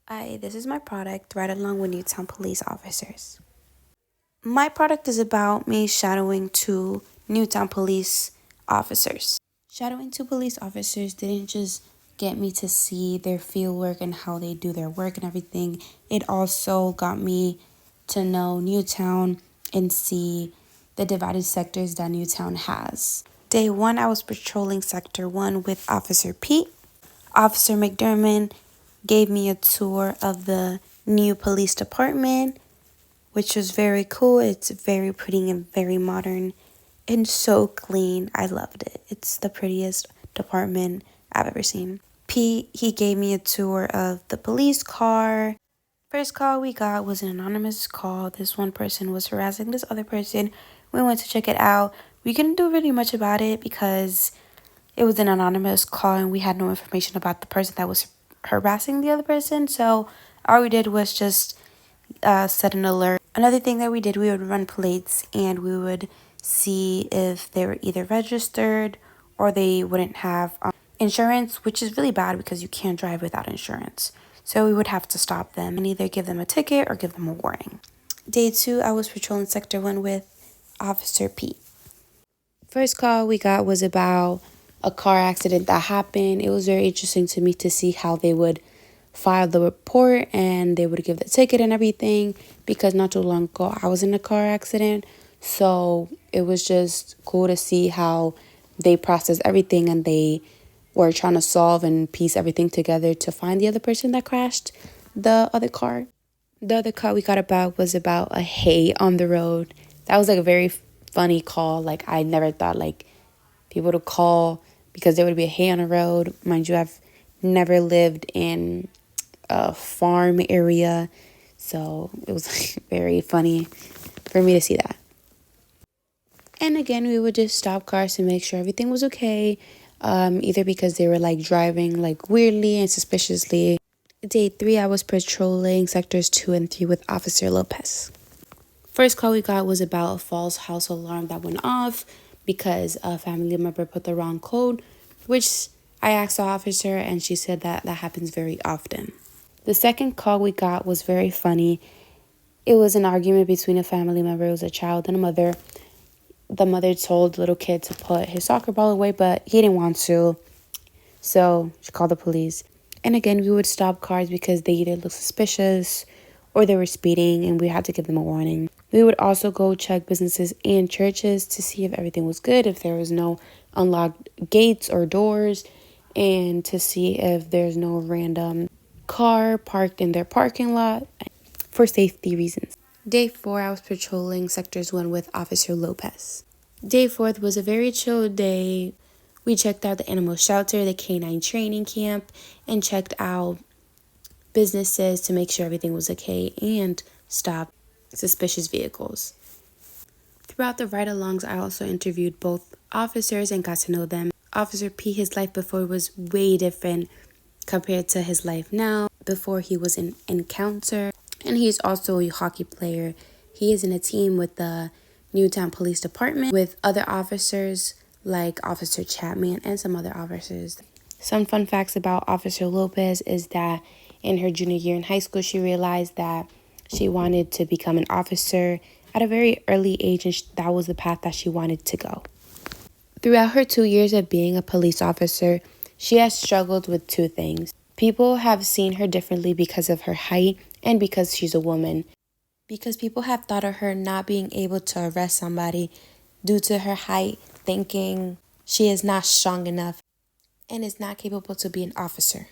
This is my product, right along with Newtown police officers. My product is about me shadowing two Newtown police officers. Shadowing two police officers didn't just get me to see their field work and how they do their work and everything. It also got me to know Newtown and see the divided sectors that Newtown has. Day one, I was patrolling Sector 1 with Officer Pete. Officer McDermott gave me a tour of the new police department, which was very cool. It's very pretty and very modern and so clean. I loved it. It's the prettiest department I've ever seen. Pete, he gave me a tour of the police car. First call we got was an anonymous call. This one person was harassing this other person. We went to check it out. We couldn't do really much about it because it was an anonymous call and we had no information about the person that was harassing the other person. So all we did was just set an alert. Another thing that we did, we would run plates and we would see if they were either registered or they wouldn't have insurance, which is really bad because you can't drive without insurance. So we would have to stop them and either give them a ticket or give them a warning. Day two, I was patrolling Sector 1 with Officer Pete. First call we got was about a car accident that happened. It was very interesting to me to see how they would file the report and they would give the ticket and everything, because not too long ago I was in a car accident. So it was just cool to see how they processed everything and they were trying to solve and piece everything together to find the other person that crashed the other car. The other call we got about was about a hay on the road. That was like a very funny call. Like I never thought like people to call because there would be a hay on the road. Mind you, I've never lived in a farm area, so it was like, very funny for me to see that. And again, we would just stop cars to make sure everything was okay, either because they were like driving like weirdly and suspiciously. Day three, I was patrolling sectors 2 and 3 with Officer Lopez. First call we got was about a false house alarm that went off because a family member put the wrong code, which I asked the officer and she said that that happens very often. The second call we got was very funny. It was an argument between a family member. It was a child and a mother. The mother told the little kid to put his soccer ball away, but he didn't want to. So she called the police. And again, we would stop cars because they either looked suspicious or they were speeding and we had to give them a warning. We would also go check businesses and churches to see if everything was good, if there was no unlocked gates or doors, and to see if there's no random car parked in their parking lot for safety reasons. Day 4, I was patrolling sectors 1 with Officer Lopez. Day 4 was a very chill day. We checked out the animal shelter, the canine training camp, and checked out businesses to make sure everything was okay and stopped suspicious vehicles. Throughout the ride-alongs, I also interviewed both officers and got to know them. Officer P, his life before was way different compared to his life now. Before he was an encounter, and he's also a hockey player. He is in a team with the Newtown Police Department with other officers like Officer Chapman and some other officers. Some fun facts about Officer Lopez is that in her junior year in high school, she realized that she wanted to become an officer at a very early age, and that was the path that she wanted to go. Throughout her 2 years of being a police officer, she has struggled with two things. People have seen her differently because of her height and because she's a woman. Because people have thought of her not being able to arrest somebody due to her height, thinking she is not strong enough and is not capable to be an officer.